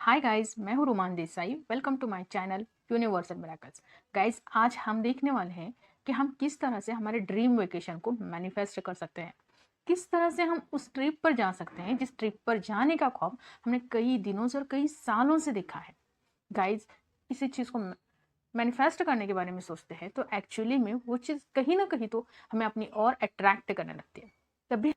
हाय guys, मैं हूँ Roman Desai. Welcome to my channel universal miracles. Guys, आज हम देखने वाले हैं कि हम किस तरह से हमारे ड्रीम वेकेशन को मैनिफेस्ट कर सकते हैं। किस तरह से हम उस ट्रिप पर जा सकते हैं जिस ट्रिप पर जाने का ख्वाब हमने कई दिनों से और कई सालों से देखा है। गाइस, इसी चीज़ को मैनिफेस्ट करने के बारे में सोचते हैं तो एक्चुअली में वो चीज़ कहीं ना कहीं तो हमें अपनी ओर अट्रैक्ट करने लगती है। तभी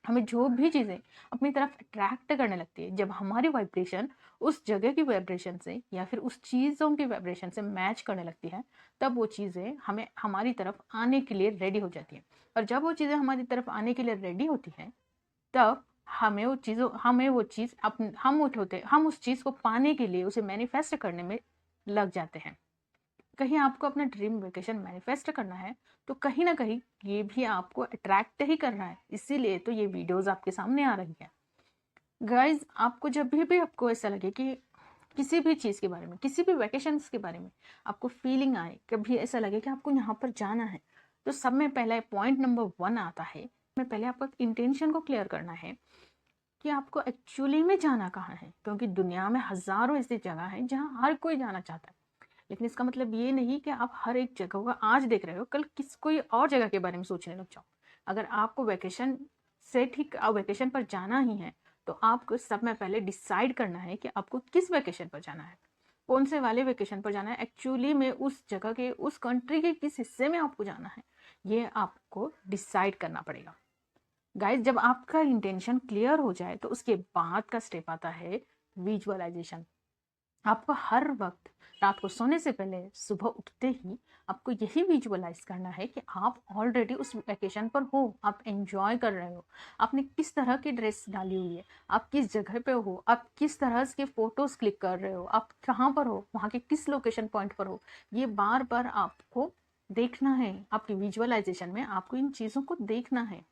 हमें जो भी चीज़ें अपनी तरफ अट्रैक्ट करने लगती है, जब हमारी वाइब्रेशन उस जगह की वाइब्रेशन से या फिर उस चीज़ों की वाइब्रेशन से मैच करने लगती है, तब वो चीज़ें हमें हमारी तरफ आने के लिए रेडी हो जाती हैं। और जब वो चीज़ें हमारी तरफ आने के लिए रेडी होती हैं, तब हमें वो चीज़ अपन हम उस चीज़ को पाने के लिए उसे मैनिफेस्ट करने में लग जाते हैं। कहीं आपको अपना ड्रीम वेकेशन मैनिफेस्ट करना है तो कहीं ना कहीं ये भी आपको अट्रैक्ट ही कर रहा है, इसीलिए तो ये वीडियोस आपके सामने आ रही है। गाइज, आपको जब भी आपको ऐसा लगे कि किसी भी चीज़ के बारे में, किसी भी वेकेशंस के बारे में आपको फीलिंग आए, कभी ऐसा लगे कि आपको यहाँ पर जाना है, तो सब में पहले पॉइंट नंबर 1 आता है। में पहले आपको इंटेंशन को क्लियर करना है कि आपको एक्चुअली में जाना कहाँ है, क्योंकि दुनिया में हजारों ऐसी जगह है जहाँ हर कोई जाना चाहता है। लेकिन इसका मतलब ये नहीं कि आप हर एक जगह को आज देख रहे हो, कल कोई और जगह के बारे में सोचने लग जाओ। अगर आपको वेकेशन से ठीक वेकेशन पर जाना ही है तो आपको सब में पहले डिसाइड करना है कि आपको किस वेकेशन पर जाना है, कौन से वाले वेकेशन पर जाना है, एक्चुअली में उस जगह के, उस कंट्री के किस हिस्से में आपको जाना है, ये आपको डिसाइड करना पड़ेगा। गाइस, जब आपका इंटेंशन क्लियर हो जाए तो उसके बाद का स्टेप आता है विजुअलाइजेशन। आपको हर वक्त रात को सोने से पहले, सुबह उठते ही आपको यही विजुअलाइज करना है कि आप ऑलरेडी उस वेकेशन पर हो, आप एंजॉय कर रहे हो। आपने किस तरह की ड्रेस डाली हुई है, आप किस जगह पे हो, आप किस तरह के फोटोज क्लिक कर रहे हो, आप कहाँ पर हो, वहाँ के किस लोकेशन पॉइंट पर हो, ये बार बार आपको देखना है। आपकी विजुअलाइजेशन में आपको इन चीज़ों को देखना है।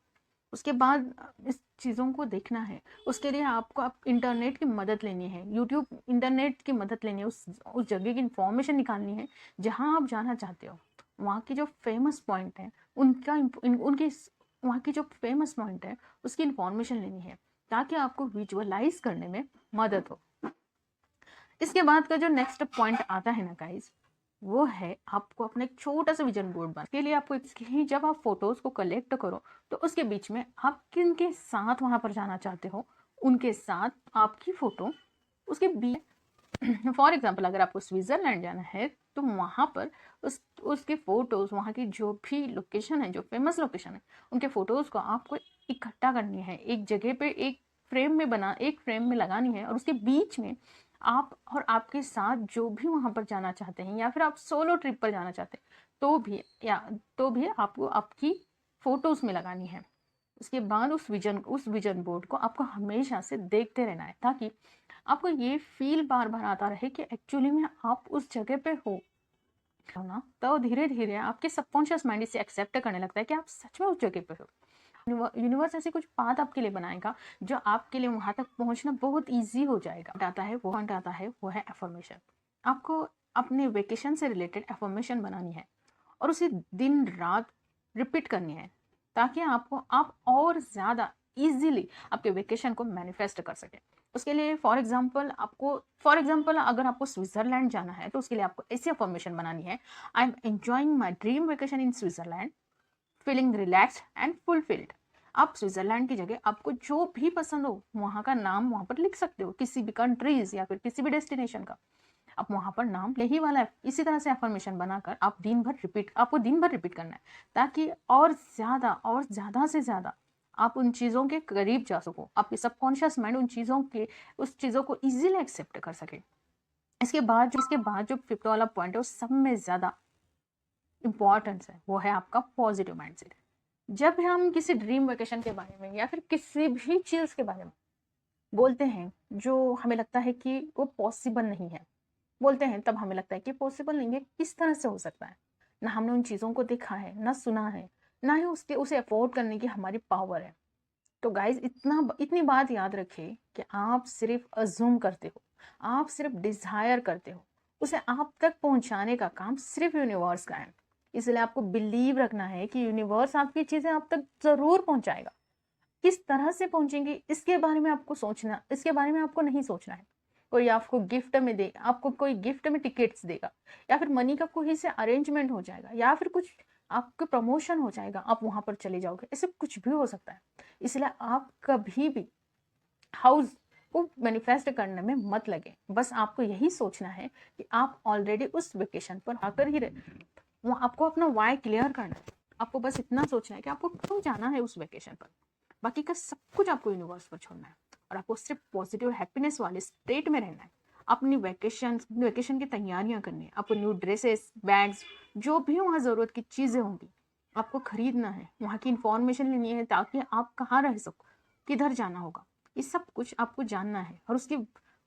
उसके बाद इस चीज़ों को देखना है, उसके लिए आपको आप इंटरनेट की मदद लेनी है, यूट्यूब इंटरनेट की मदद लेनी है, उस जगह की इंफॉर्मेशन निकालनी है जहाँ आप जाना चाहते हो। वहाँ की जो फेमस पॉइंट है उनका उनकी वहाँ की जो फेमस पॉइंट है उसकी इंफॉर्मेशन लेनी है, ताकि आपको विजुअलाइज करने में मदद हो। इसके बाद का जो नेक्स्ट पॉइंट आता है ना गाइज, वो है आपको अपना एक छोटा सा विजन बोर्ड बना के लिए आपको ही जब आप फोटोज को कलेक्ट करो तो उसके बीच में आप किन के साथ वहां पर जाना चाहते हो, उनके साथ आपकी फोटो उसके बीच। फॉर एग्जाम्पल, अगर आपको स्विट्जरलैंड जाना है तो वहां पर उसके फोटोज, वहां की जो भी लोकेशन है, जो फेमस लोकेशन है, उनके फोटोज को आपको इकट्ठा करनी है, एक जगह पे एक फ्रेम में लगानी है, और उसके बीच में आप और आपके साथ जो भी वहां पर जाना चाहते हैं, या फिर आप सोलो ट्रिप पर जाना चाहते हैं तो भी आपको आपकी फोटोज में लगानी है। उसके बाद उस विजन बोर्ड को आपको हमेशा से देखते रहना है, ताकि आपको ये फील बार बार आता रहे कि एक्चुअली में आप उस जगह पे हो ना। तो धीरे धीरे आपके सबकॉन्शियस माइंड इसे एक्सेप्ट करने लगता है कि आप सच में उस जगह पे हो। यूनिवर्स ऐसी कुछ बात आपके लिए बनाएगा जो आपके लिए वहां तक पहुंचना बहुत ईजी हो जाएगा। आता है वो है एफर्मेशन। आपको अपने वेकेशन से रिलेटेड एफर्मेशन बनानी है और उसे दिन रात रिपीट करनी है, ताकि आप और ज़्यादा इजीली आपके वेकेशन को मैनिफेस्ट कर सके। उसके लिए फॉर एग्जाम्पल अगर आपको स्विट्जरलैंड जाना है तो उसके लिए आपको ऐसी अफर्मेशन बनानी है: I am enjoying my dream vacation in Switzerland, feeling relaxed and fulfilled. आप स्विट्जरलैंड की जगह आपको जो भी पसंद हो वहाँ का नाम वहाँ पर लिख सकते हो, किसी भी कंट्रीज या फिर किसी भी डेस्टिनेशन का आप वहां पर नाम यही वाला है। इसी तरह से अफर्मेशन बनाकर आपको दिन भर रिपीट करना है, ताकि और ज्यादा से ज्यादा आप उन चीजों के करीब जा सको, आपके सबकॉन्शियस माइंड उस चीजों को इजीली एक्सेप्ट कर सके। इसके बाद जो फिफ्थ वाला पॉइंट है वो सब में ज्यादा इंपॉर्टेंस है, वो है आपका पॉजिटिव माइंडसेट। जब हम किसी ड्रीम वेकेशन के बारे में या फिर किसी भी चीज के बारे में बोलते हैं जो हमें लगता है कि वो पॉसिबल नहीं है, बोलते हैं तब हमें लगता है कि पॉसिबल नहीं है, किस तरह से हो सकता है। ना हमने उन चीज़ों को देखा है, ना सुना है, ना ही उसे अफोर्ड करने की हमारी पावर है। तो गाइज, इतनी बात याद रखिए कि आप सिर्फ अज्यूम करते हो, आप सिर्फ डिजायर करते हो, उसे आप तक पहुंचाने का काम सिर्फ यूनिवर्स का है। इसलिए आपको बिलीव रखना है कि यूनिवर्स आपकी चीजें आप तक जरूर पहुंचाएगा। किस तरह से पहुंचेंगी इसके बारे में आपको नहीं सोचना है। कोई आपको गिफ्ट में दे, आपको कोई गिफ्ट में टिकट्स देगा, या फिर मनी का कोई से अरेंजमेंट हो जाएगा, या फिर कुछ आपका प्रमोशन हो जाएगा, आप वहां पर चले जाओगे, ऐसे कुछ भी हो सकता है। इसलिए आप कभी भी हाउस को मैनिफेस्ट करने में मत लगे। बस आपको यही सोचना है कि आप ऑलरेडी उस वेकेशन पर आकर ही रहे। आपको अपना वाई क्लियर करना है। आपको बस इतना सोचना है कि आपको क्यों जाना है उस वेकेशन पर। बाकी का सब कुछ आपको यूनिवर्स पर छोड़ना है और आपको सिर्फ पॉजिटिव हैप्पीनेस वाले स्टेट में रहना है। अपनी वेकेशन की तैयारियां करनी है। आपको न्यू ड्रेसेस, बैग्स, जो भी वहाँ ज़रूरत की चीज़ें होंगी आपको खरीदना है। वहाँ की इंफॉर्मेशन लेनी है ताकि आप कहाँ रह सको, किधर जाना होगा, ये सब कुछ आपको जानना है। और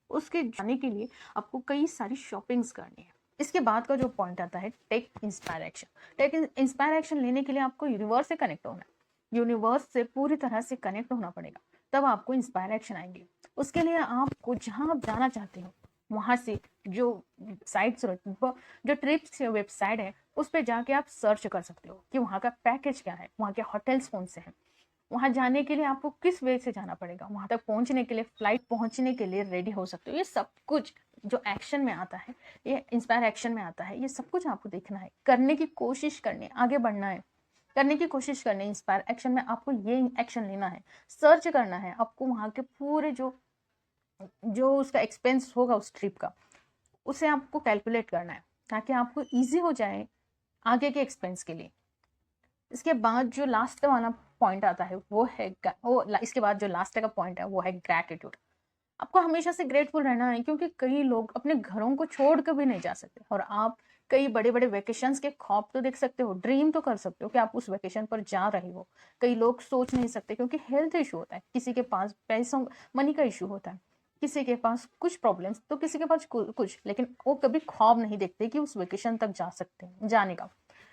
उसके जाने के लिए आपको कई सारी शॉपिंग्स करनी है। इसके बाद का जो पॉइंट आता है take inspire action. Take inspire action लेने के लिए आपको यूनिवर्स से कनेक्ट होना है। यूनिवर्स से पूरी तरह से कनेक्ट होना पड़ेगा, तब आपको इंस्पायर एक्शन आएंगे। उसके लिए आपको जहां आप जाना चाहते हो वहां से जो साइट्स, जो ट्रिप्स वेबसाइट है उस पर जाके आप सर्च कर सकते हो कि वहाँ का पैकेज क्या है, वहाँ के होटल्स कौन से हैं, वहाँ जाने के लिए आपको किस वे से जाना पड़ेगा, वहाँ तक पहुँचने के लिए, फ्लाइट पहुँचने के लिए रेडी हो सकते हो। ये सब कुछ जो एक्शन में आता है, ये इंस्पायर एक्शन में आता है, ये सब कुछ आपको देखना है, करने की कोशिश करनी है, आगे बढ़ना है, करने की कोशिश करनी है। इंस्पायर एक्शन में आपको ये एक्शन लेना है, सर्च करना है। आपको वहाँ के पूरे जो जो उसका एक्सपेंस होगा उस ट्रिप का, उसे आपको कैलकुलेट करना है ताकि आपको ईजी हो जाए आगे के एक्सपेंस के लिए। इसके बाद जो लास्ट वाला पॉइंट आता है इसके बाद जो लास्ट का पॉइंट है वो है ग्रैटिट्यूड। आपको हमेशा से ग्रेटफुल रहना है, क्योंकि कई लोग अपने घरों को छोड़ कर भी नहीं जा सकते और आप कई बड़े बड़े वेकेशंस के ख्वाब तो देख सकते हो, ड्रीम तो कर सकते हो कि आप उस वेकेशन पर जा रहे हो। कई लोग सोच नहीं सकते क्योंकि हेल्थ इशू होता है, किसी के पास पैसों मनी का इशू होता है, किसी के पास कुछ प्रॉब्लम्स, तो किसी के पास कुछ, लेकिन वो कभी ख्वाब नहीं देखते कि उस वेकेशन तक जा सकते हैं, जाने का।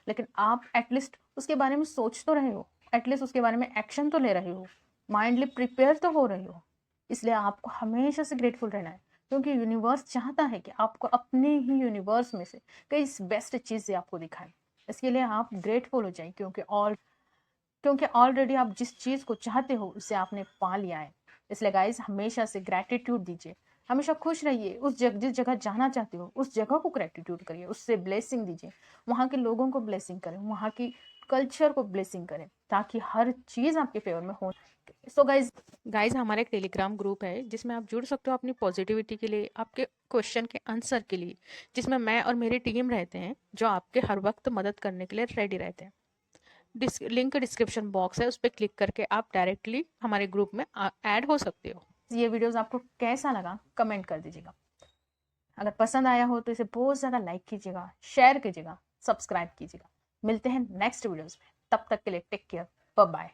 लेकिन आप एटलीस्ट उसके बारे में सोच तो रहे हो, एटलीस्ट उसके बारे में एक्शन तो ले रहे हो, माइंडली प्रिपेयर तो हो रहे हो। इसलिए आपको हमेशा से ग्रेटफुल रहना है, क्योंकि यूनिवर्स चाहता है कि आपको अपने ही यूनिवर्स में से कई बेस्ट चीज़ें आपको दिखाएं। इसके लिए आप ग्रेटफुल हो जाए, क्योंकि ऑलरेडी आप जिस चीज़ को चाहते हो उसे आपने पा लिया है। इसलिए गाइज हमेशा से ग्रैटिट्यूड दीजिए, हमेशा खुश रहिए। जिस जगह जाना चाहते हो उस जगह को ग्रैटिट्यूड करिए, उससे ब्लेसिंग दीजिए, वहाँ के लोगों को ब्लेसिंग करें, वहाँ की कल्चर को ब्लेसिंग करें, ताकि हर चीज़ आपके फेवर में हो। सो गाइज हमारा एक टेलीग्राम ग्रुप है जिसमें आप जुड़ सकते हो अपनी पॉजिटिविटी के लिए, आपके क्वेश्चन के आंसर के लिए, जिसमें मैं और मेरी टीम रहते हैं जो आपके हर वक्त मदद करने के लिए रेडी रहते हैं। लिंक डिस्क्रिप्शन बॉक्स है, उस पर क्लिक करके आप डायरेक्टली हमारे ग्रुप में ऐड हो सकते हो। ये वीडियोस आपको कैसा लगा कमेंट कर दीजिएगा। अगर पसंद आया हो तो इसे बहुत ज़्यादा लाइक कीजिएगा, शेयर कीजिएगा, सब्सक्राइब कीजिएगा। मिलते हैं नेक्स्ट वीडियोस में, तब तक के लिए टेक केयर, बाय बाय।